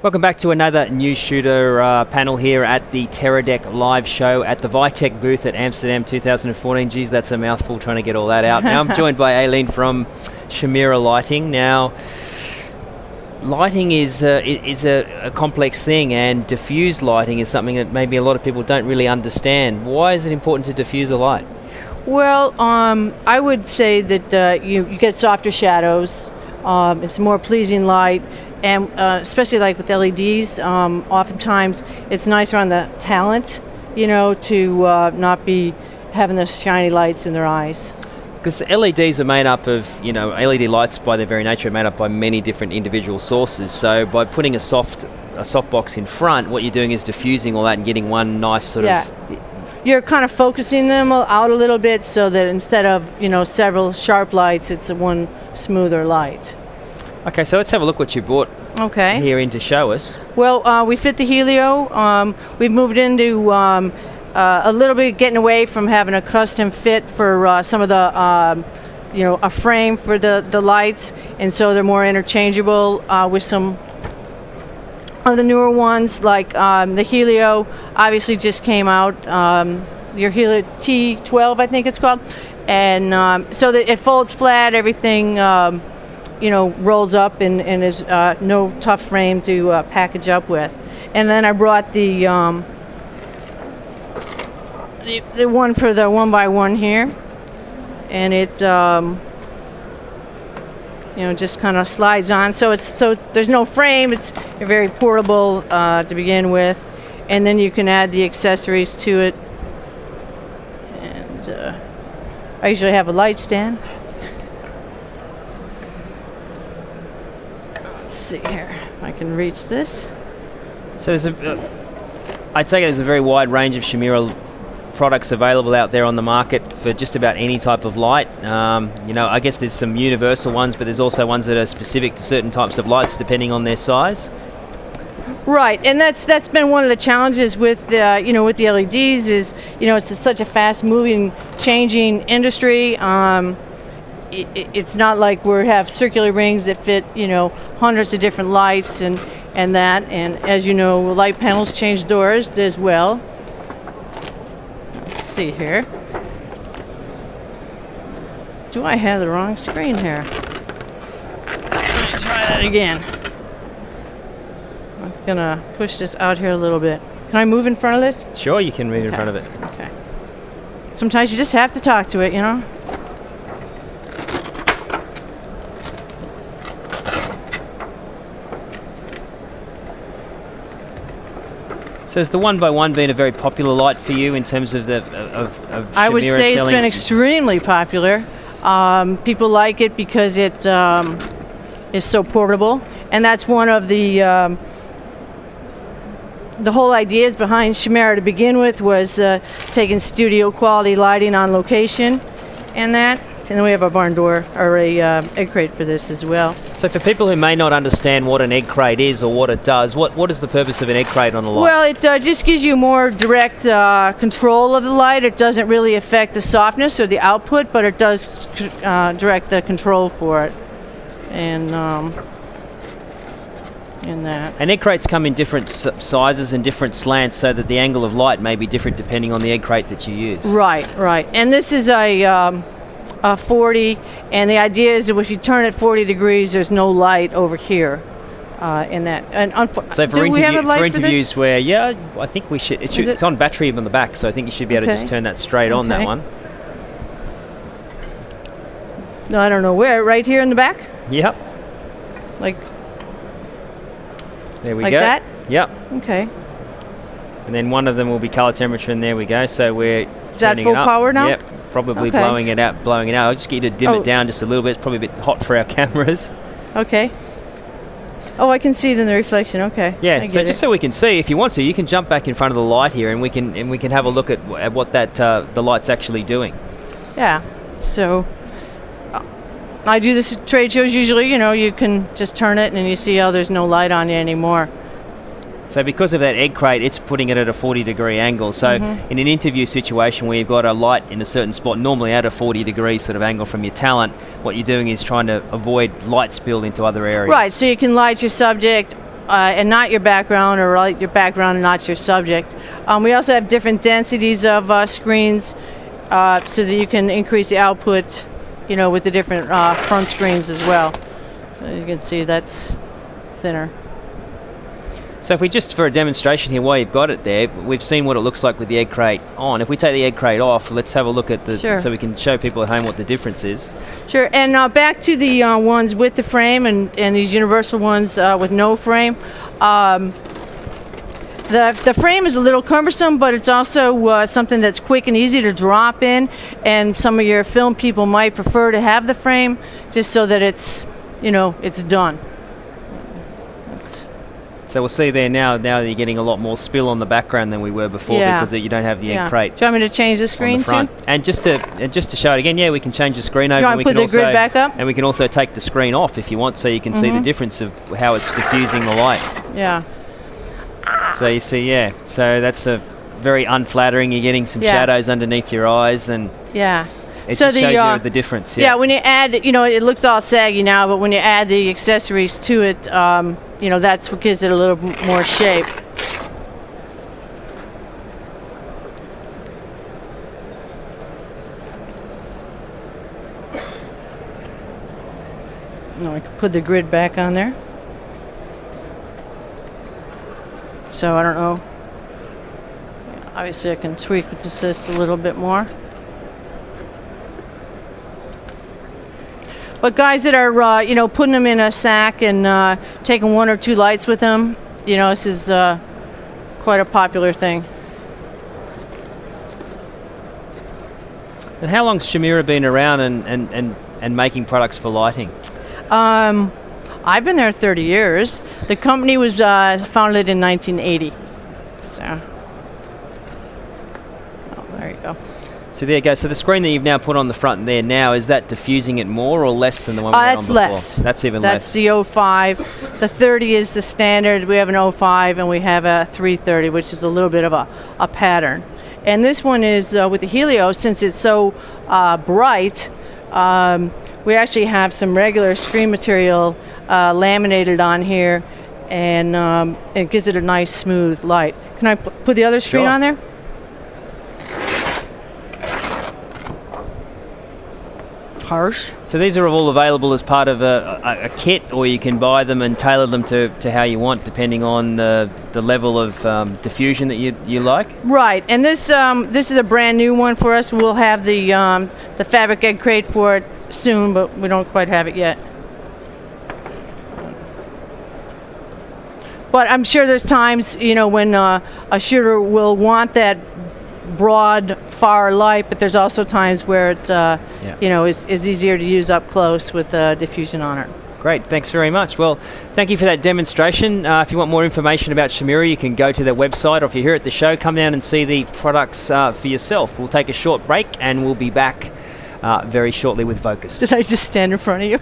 Welcome back to another news shooter panel here at the TerraDeck live show at the Vitec booth at Amsterdam 2014. Geez, that's a mouthful trying to get all that out. Now I'm joined by Aileen from Chimera Lighting. Now, lighting is a complex thing, and diffuse lighting is something that maybe a lot of people don't really understand. Why is it important to diffuse a light? Well, I would say that you get softer shadows. It's a more pleasing light. And especially like with LEDs, oftentimes it's nicer on the talent, to not be having those shiny lights in their eyes. Because LEDs are made up of, LED lights by their very nature are made up by many different individual sources. So by putting a soft box in front, what you're doing is diffusing all that and getting one nice sort of... You're kind of focusing them out a little bit so that instead of, several sharp lights, it's one smoother light. Okay, so let's have a look what you brought here in to show us. Well, we fit the Helio. We've moved into a little bit getting away from having a custom fit for some of the, a frame for the lights, and so they're more interchangeable with some of the newer ones, like the Helio obviously just came out, your Helio T12, I think it's called, and so that it folds flat, everything rolls up and is no tough frame to package up with. And then I brought the one for the 1x1 here, and it just kind of slides on. So there's no frame. It's very portable to begin with, and then you can add the accessories to it. And I usually have a light stand. Let's see here if I can reach this. So I take it there's a very wide range of Chimera products available out there on the market for just about any type of light. I guess there's some universal ones, but there's also ones that are specific to certain types of lights depending on their size. Right, and that's been one of the challenges with with the LEDs is it's such a fast-moving, changing industry. It's not like we have circular rings that fit, hundreds of different lights and that. And as you know, light panels change doors as well. Let's see here. Do I have the wrong screen here? Let me try that again. I'm gonna push this out here a little bit. Can I move in front of this? Sure, you can move in front of it. Okay. Sometimes you just have to talk to it, So has the 1x1 been a very popular light for you in terms of of I would Chimera say it's selling? been extremely popular. People like it because it is so portable, and that's one of the whole ideas behind Chimera to begin with was taking studio quality lighting on location, and then we have a barn door or a egg crate for this as well. So for people who may not understand what an egg crate is or what it does, what is the purpose of an egg crate on a light? Well, it just gives you more direct control of the light. It doesn't really affect the softness or the output, but it does direct the control for it. And that. And egg crates come in different sizes and different slants so that the angle of light may be different depending on the egg crate that you use. Right. And this is a 40, and the idea is that if you turn it 40 degrees, there's no light over here in that. And so for interviews where, I think we should. It's on battery on the back, so I think you should be able to just turn that straight on that one. No, I don't know where. Right here in the back. Yep. There we go. Like that? Yep. Okay. And then one of them will be color temperature, and there we go. So we're Is that full power now? Yep. Probably blowing it out. I'll just get you to dim it down just a little bit. It's probably a bit hot for our cameras. Okay. Oh, I can see it in the reflection. Okay. Yeah. So just so we can see, if you want to, you can jump back in front of the light here, and we can have a look at what that the light's actually doing. Yeah. So I do this at trade shows usually. You can just turn it and you see, there's no light on you anymore. So because of that egg crate, it's putting it at a 40-degree angle. So in an interview situation where you've got a light in a certain spot, normally at a 40-degree sort of angle from your talent, what you're doing is trying to avoid light spill into other areas. Right, so you can light your subject and not your background, or like your background and not your subject. We also have different densities of screens, so that you can increase the output, with the different front screens as well. So you can see that's thinner. So if we just, for a demonstration here, while you've got it there, we've seen what it looks like with the egg crate on. If we take the egg crate off, let's have a look at the, Sure. so we can show people at home what the difference is. Sure, and back to the ones with the frame and these universal ones with no frame. The frame is a little cumbersome, but it's also something that's quick and easy to drop in, and some of your film people might prefer to have the frame just so that it's, it's done. So we'll see there now that you're getting a lot more spill on the background than we were before, because you don't have the egg crate. Do you want me to change the On screen the front. too? And just to show it again, we can change the screen over. You want and we to put can the grid back up? And we can also take the screen off if you want, so you can see the difference of how it's diffusing the light. Yeah. So you see, so that's a very unflattering. You're getting some shadows underneath your eyes, and it just shows you the difference. Yeah, when you add, it looks all saggy now, but when you add the accessories to it, that's what gives it a little more shape. Now I can put the grid back on there. So I don't know. Obviously I can tweak with this a little bit more. But guys that are, putting them in a sack and taking 1 or 2 lights with them, this is quite a popular thing. And how long's Chimera been around and making products for lighting? I've been there 30 years. The company was founded in 1980. So, there you go. So there you go. So the screen that you've now put on the front there now, is that diffusing it more or less than the one we had on before? Less. That's even less. That's the 05. The 30 is the standard. We have an 05 and we have a 330, which is a little bit of a pattern. And this one is with the Helio, since it's so bright, we actually have some regular screen material laminated on here, and it gives it a nice smooth light. Can I put the other screen on there? Harsh. So these are all available as part of a kit, or you can buy them and tailor them to how you want, depending on the level of diffusion that you like. Right, and this is a brand new one for us. We'll have the fabric egg crate for it soon, but we don't quite have it yet. But I'm sure there's times, when a shooter will want that broad far light, but there's also times where it is easier to use up close with diffusion on it. Great, thanks very much. Well, thank you for that demonstration. If you want more information about Chimera, you can go to their website, or if you're here at the show, come down and see the products for yourself. We'll take a short break and we'll be back very shortly with Focus. Did I just stand in front of you?